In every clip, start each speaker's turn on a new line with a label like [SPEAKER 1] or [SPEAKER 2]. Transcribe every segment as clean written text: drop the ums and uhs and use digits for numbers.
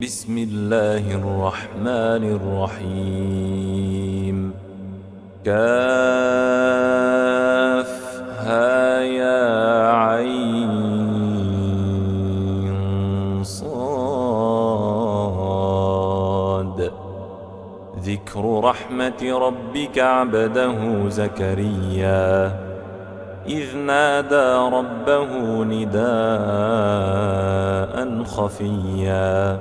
[SPEAKER 1] بسم الله الرحمن الرحيم كافها يا عين صاد ذكر رحمة ربك عبده زكريا إذ نادى ربه نداء خفيا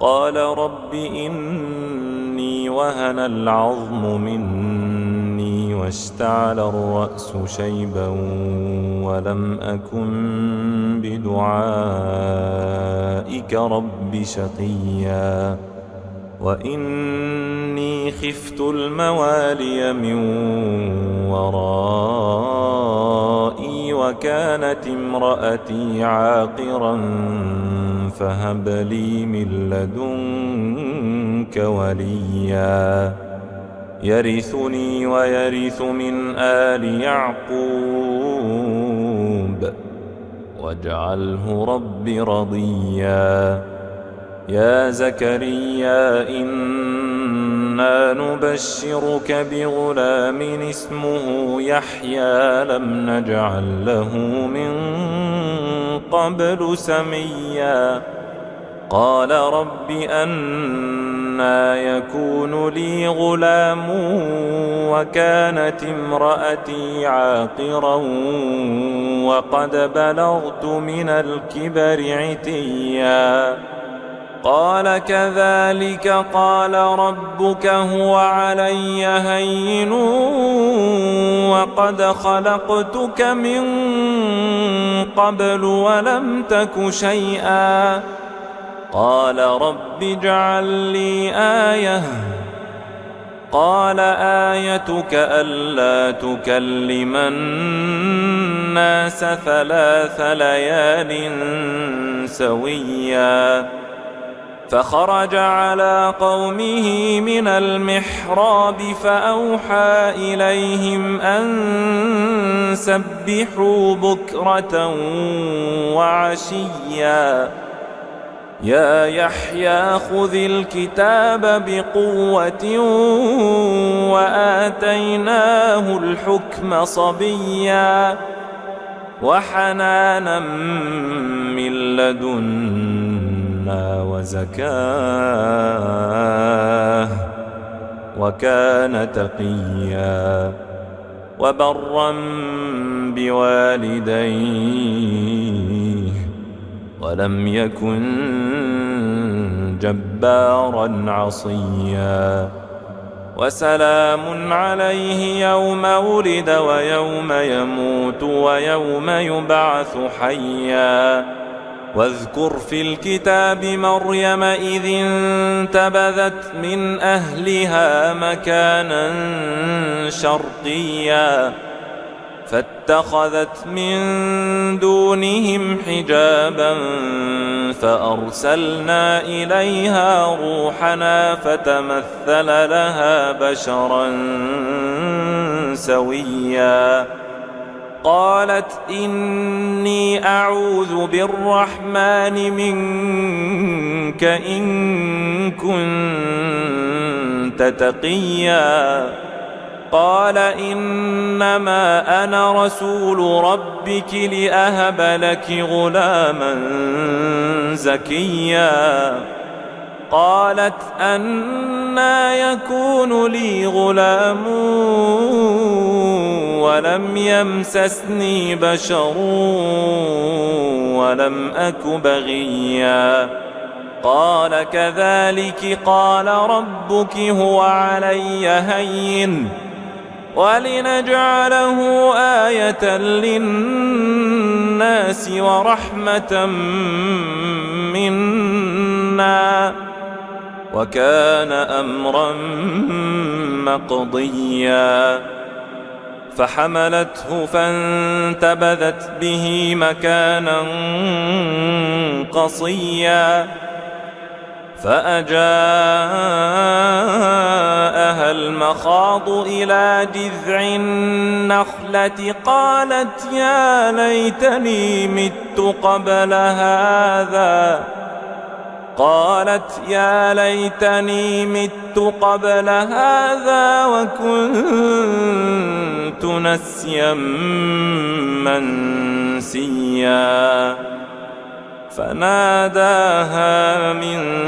[SPEAKER 1] قال رب إني وهن العظم مني واشتعل الرأس شيبا ولم أكن بدعائك رب شقيا وإني خفت الموالي من ورائي وكانت امرأتي عاقرا فهب لي من لدنك وليا يرثني ويرث من آل يعقوب واجعله رب رضيا يا زكريا إنا نبشرك بغلام اسمه يحيى لم نجعل له من قبل سميا قال رب أنى يكون لي غلام وكانت امرأتي عاقرا وقد بلغت من الكبر عتيا قال كذلك قال ربك هو علي هين وقد خلقتك من قبل ولم تك شيئا قال رب اجعل لي آية قال آيتك ألا تكلم الناس 3 ليال سويا فخرج على قومه من المحراب فأوحى إليهم أن سبحوا بكرة وعشيا يا يحيى خذ الكتاب بقوة وآتيناه الحكم صبيا وحنانا من لدنا وزكاه وكان تقيا وبرا بوالديه ولم يكن جبارا عصيا وسلام عليه يوم ولد ويوم يموت ويوم يبعث حيا واذكر في الكتاب مريم إذ انتبذت من أهلها مكانا شرقيا فاتخذت من دونهم حجابا فأرسلنا إليها روحنا فتمثل لها بشرا سويا قالت إني أعوذ بالرحمن منك إن كنت تقيا قال إنما أنا رسول ربك لأهب لك غلاما زكيا قالت أنى يكون لي غلام ولم يمسسني بشر ولم أك بغيا قال كذلك قال ربك هو علي هين ولنجعله آية للناس ورحمة منا وكان أمرا مقضيا فحملته فانتبذت به مكانا قصيا فأجاءها المخاض إلى جذع النخلة قالت يا ليتني مت قبل هذا قالت يا ليتني مت قبل هذا وكنت نسيا منسيا فناداها من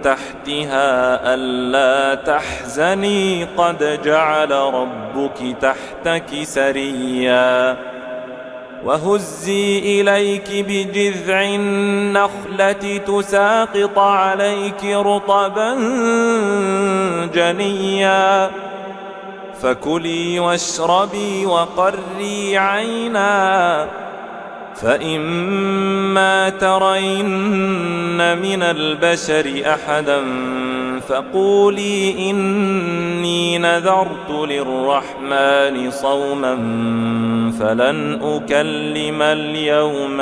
[SPEAKER 1] تحتها ألا تحزني قد جعل ربك تحتك سريا وهزي إليك بجذع النخلة تساقط عليك رطبا جنيا فكلي واشربي وقري عينا فإما ترين من البشر أحدا فقولي إني نذرت للرحمن صوما فلن أكلم اليوم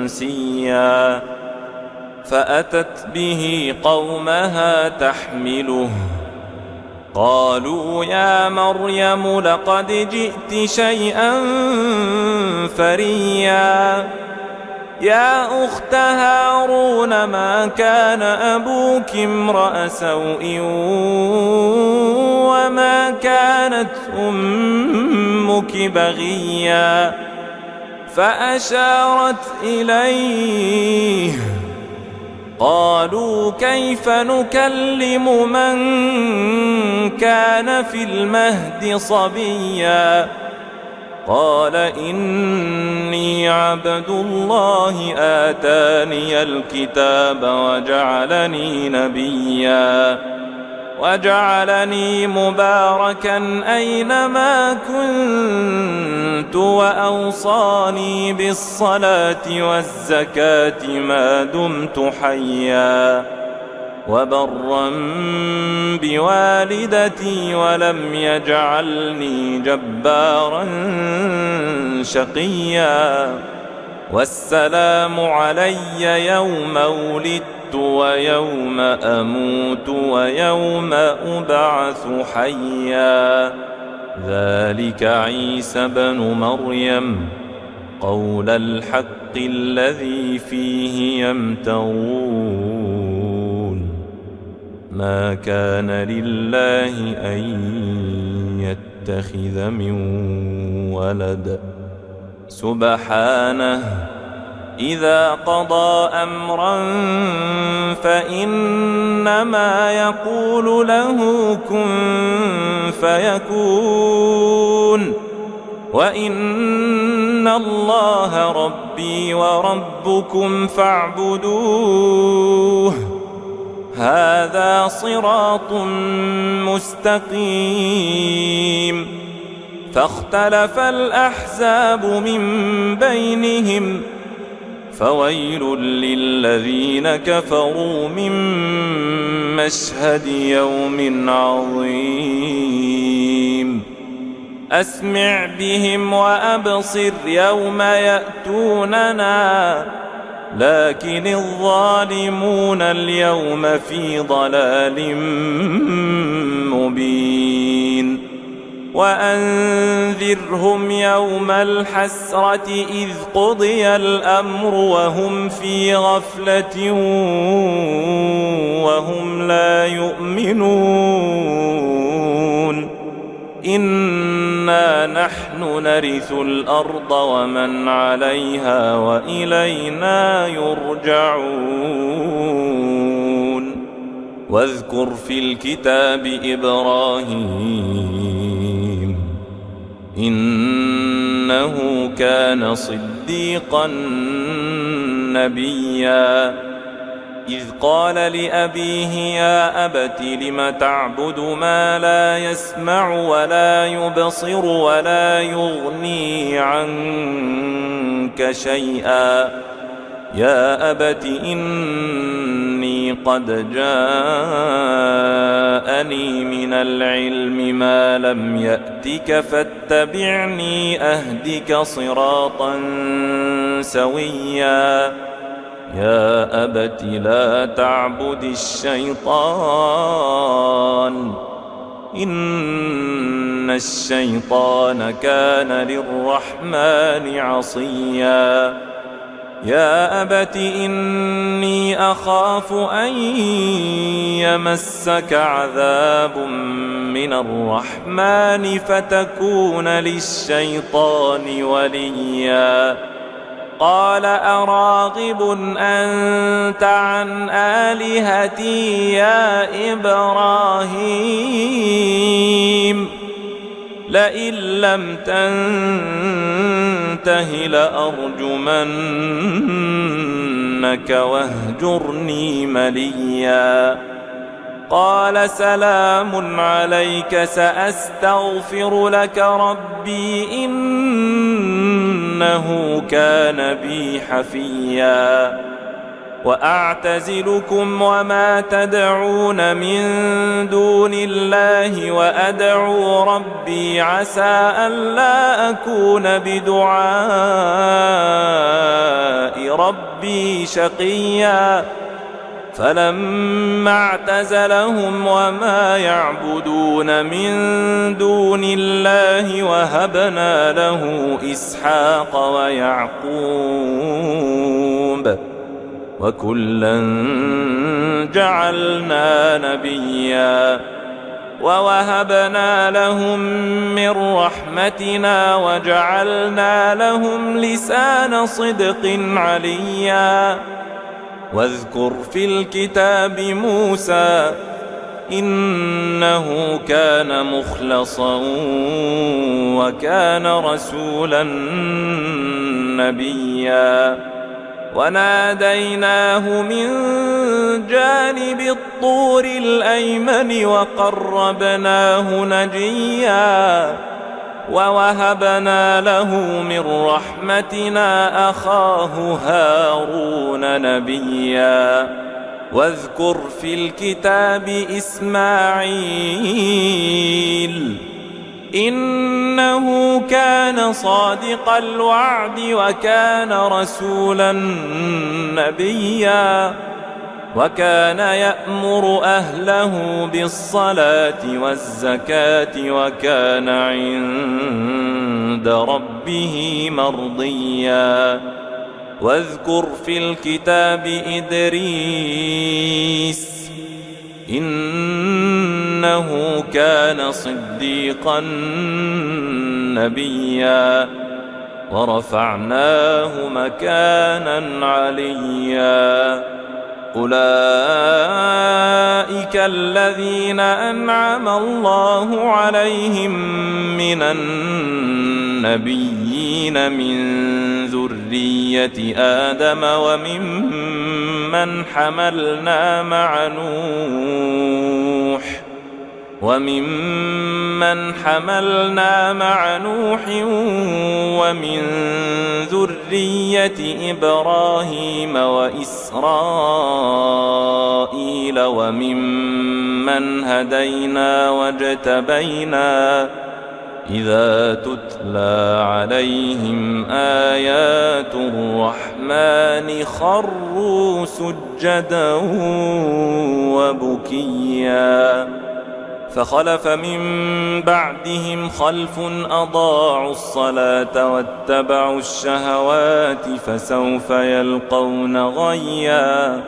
[SPEAKER 1] إنسيا فأتت به قومها تحمله قالوا يا مريم لقد جئت شيئا فريا يا أخت هارون ما كان أبوك امرأ سوء وما كانت أمك بغيا فأشارت إليه قالوا كيف نكلم من كان في المهد صبيا قال إني عبد الله آتاني الكتاب وجعلني نبيا وجعلني مباركا أينما كنت وأوصاني بالصلاة والزكاة ما دمت حيا وبرا بوالدتي ولم يجعلني جبارا شقيا والسلام علي يوم ولدت ويوم أموت ويوم أبعث حيا ذلك عيسى بن مريم قول الحق الذي فيه يمترون ما كان لله أن يتخذ من ولد سبحانه إذا قضى أمرا فإنما يقول له كن فيكون وإن الله ربي وربكم فاعبدوه هذا صراط مستقيم فاختلف الأحزاب من بينهم فويل للذين كفروا من مشهد يوم عظيم أسمع بهم وأبصر يوم يأتوننا لكن الظالمون اليوم في ضلال مبين وأنذرهم يوم الحسرة إذ قضي الأمر وهم في غفلة وهم لا يؤمنون إنا نحن نرث الأرض ومن عليها وإلينا يرجعون واذكر في الكتاب إبراهيم إنه كان صديقا نبيا إذ قال لأبيه يا أبت لم تعبد ما لا يسمع ولا يبصر ولا يغني عنك شيئا يا أبت إني قد جاءني من العلم ما لم يأتك فاتبعني أهدك صراطا سويا يا أبت لا تعبد الشيطان إن الشيطان كان للرحمن عصيا يا أبت إني أخاف أن يمسك عذاب من الرحمن فتكون للشيطان وليا قال أراغب أنت عن آلهتي يا إبراهيم لئن لم تنته لأرجمنك واهجرني مليا قال سلام عليك سأستغفر لك ربي إنه كان بي حفيا وأعتزلكم وما تدعون من دون الله وأدعو ربي عسى ألا أكون بدعاء ربي شقيا فلما اعتزلهم وما يعبدون من دون الله وهبنا له إسحاق ويعقوب وكلا جعلنا نبيا ووهبنا لهم من رحمتنا وجعلنا لهم لسان صدق عليا واذكر في الكتاب موسى إنه كان مخلصا وكان رسولا نبيا وناديناه من جانب الطور الأيمن وقربناه نجيا ووهبنا له من رحمتنا أخاه هارون نبيا واذكر في الكتاب إسماعيل إنه كان صادق الوعد وكان رسولا نبيا وكان يأمر أهله بالصلاة والزكاة وكان عند ربه مرضيا واذكر في الكتاب إدريس إنه كان صديقا نبيا ورفعناه مكانا عليا أولئك الذين أنعم الله عليهم من النبيين من ذرية آدم وممن حملنا مع نوح ومن ذرية إبراهيم وإسرائيل وممن هدينا واجتبينا إذا تتلى عليهم آيات الرحمن خروا سجدا وبكيا فخلف من بعدهم خلف أضاعوا الصلاة واتبعوا الشهوات فسوف يلقون غيا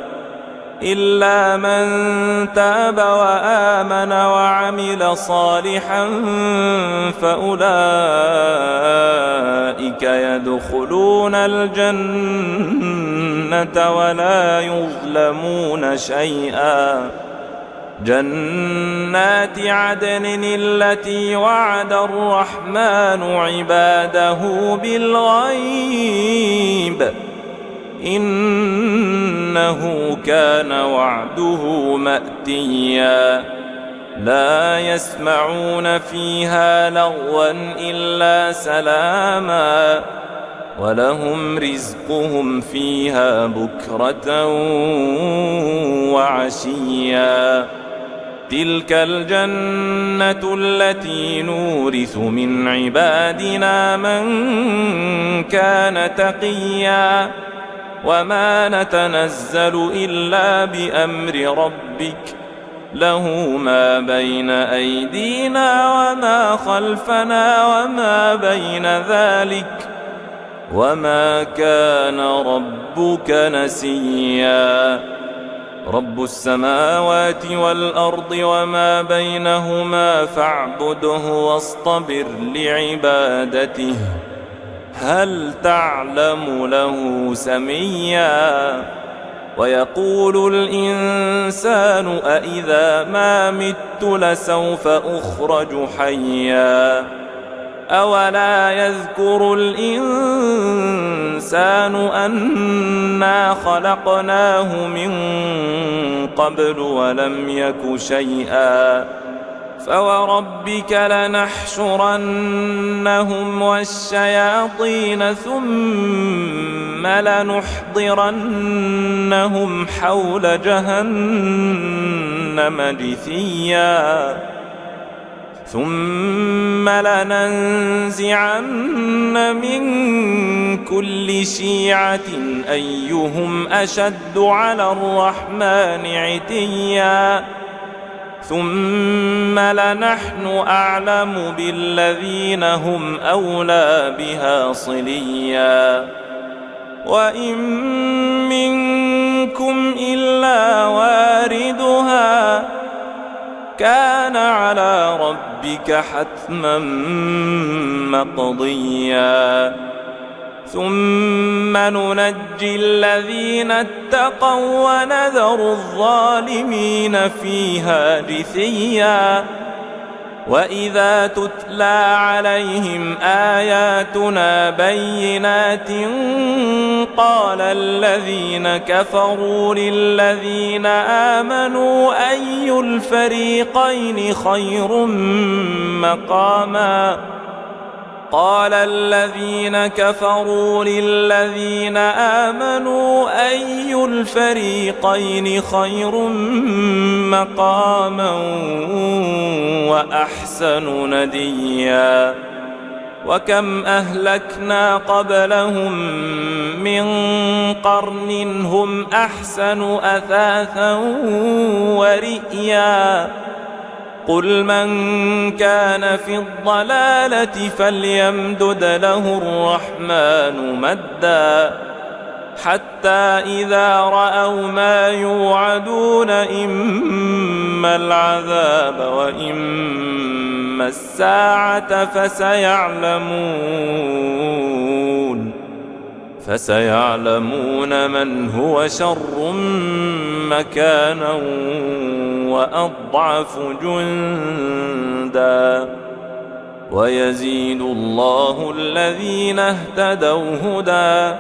[SPEAKER 1] إلا من تاب وآمن وعمل صالحا فأولئك يدخلون الجنة ولا يظلمون شيئا جنات عدن التي وعد الرحمن عباده بالغيب إنه كان وعده مأتيا لا يسمعون فيها لغوا إلا سلاما ولهم رزقهم فيها بكرة وعشيا تلك الجنة التي نورث من عبادنا من كان تقيا وما نتنزل إلا بأمر ربك له ما بين أيدينا وما خلفنا وما بين ذلك وما كان ربك نسيا رب السماوات والأرض وما بينهما فاعبده واصطبر لعبادته هل تعلم له سميا ويقول الإنسان أإذا ما مت لسوف أخرج حيا أولا يذكر الإنسان أنا خلقناه من قبل ولم يك شيئا فوربك لنحشرنهم والشياطين ثم لنحضرنهم حول جهنم جثيا ثم لننزعن من كل شيعة أيهم أشد على الرحمن عتيا ثم لنحن أعلم بالذين هم أولى بها صليا وإن منكم إلا واردها كان على ربك حتما مقضيا ثم ننجي الذين اتقوا ونذر الظالمين فيها جثيا وإذا تتلى عليهم آياتنا بينات قال الذين كفروا للذين آمنوا أي الفريقين خير مقاما قال الذين كفروا للذين آمنوا أي الفريقين خير مقاما وأحسن نديا وكم أهلكنا قبلهم من قرن هم أحسن أثاثا ورئيا قل من كان في الضلالة فليمدد له الرحمن مدا حتى إذا رأوا ما يوعدون إما العذاب وإما الساعة فسيعلمون من هو شر مكانا وأضعف جندا ويزيد الله الذين اهتدوا هدى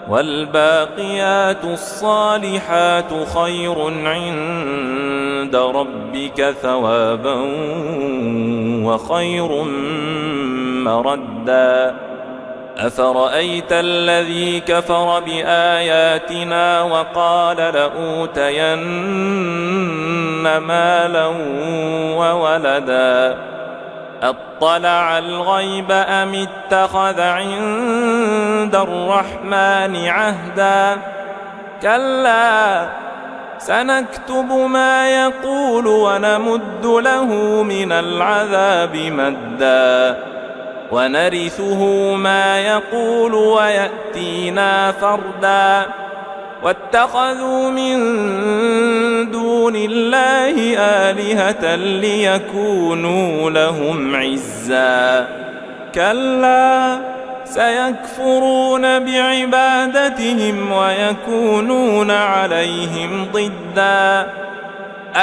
[SPEAKER 1] والباقيات الصالحات خير عند ربك ثوابا وخير مردا أفرأيت الذي كفر بآياتنا وقال لأوتين مالا وولدا أطلع الغيب أم اتخذ عند الرحمن عهدا كلا سنكتب ما يقول ونمد له من العذاب مدا ونرثه ما يقول ويأتينا فردا واتخذوا من دون الله آلهة ليكونوا لهم عزا كلا سيكفرون بعبادتهم ويكونون عليهم ضدا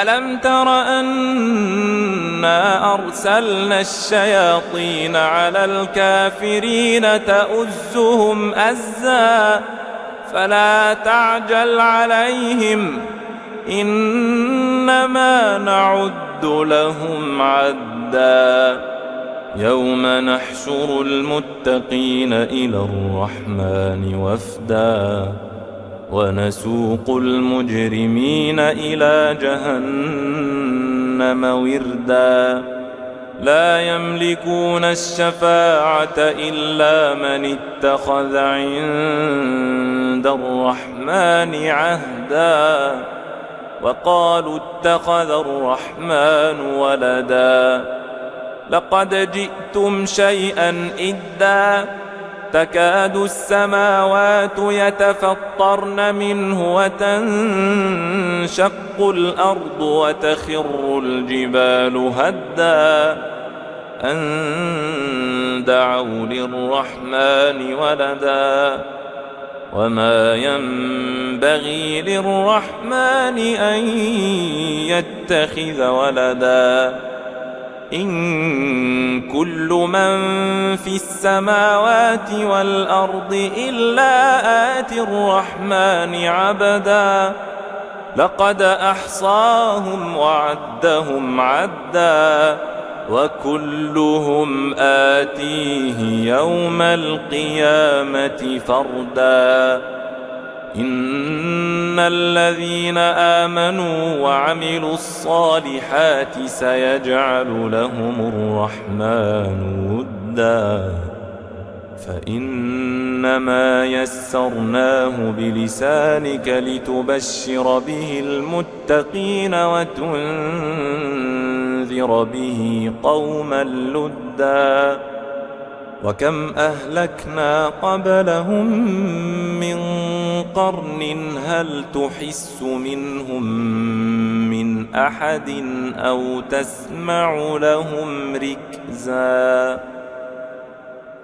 [SPEAKER 1] ألم تر أنا أرسلنا الشياطين على الكافرين تؤزهم أزا فلا تعجل عليهم إنما نعد لهم عدا يوم نحشر المتقين إلى الرحمن وفدا ونسوق المجرمين إلى جهنم وردا لا يملكون الشفاعة إلا من اتخذ عند الرحمن عهدا وقالوا اتخذ الرحمن ولدا لقد جئتم شيئا إدا تكاد السماوات يتفطرن منه وتنشق الأرض وتخر الجبال هدا أن دعوا للرحمن ولدا وما ينبغي للرحمن أن يتخذ ولدا إن كل من في السماوات والأرض إلا آتي الرحمن عبدا لقد أحصاهم وعدهم عدا وكلهم آتيه يوم القيامة فردا إن الذين آمنوا وعملوا الصالحات سيجعل لهم الرحمن ودا فإنما يسرناه بلسانك لتبشر به المتقين وتنذر به قوما لدا وكم أهلكنا قبلهم من قرن هل تحس منهم من أحد أو تسمع لهم ركزا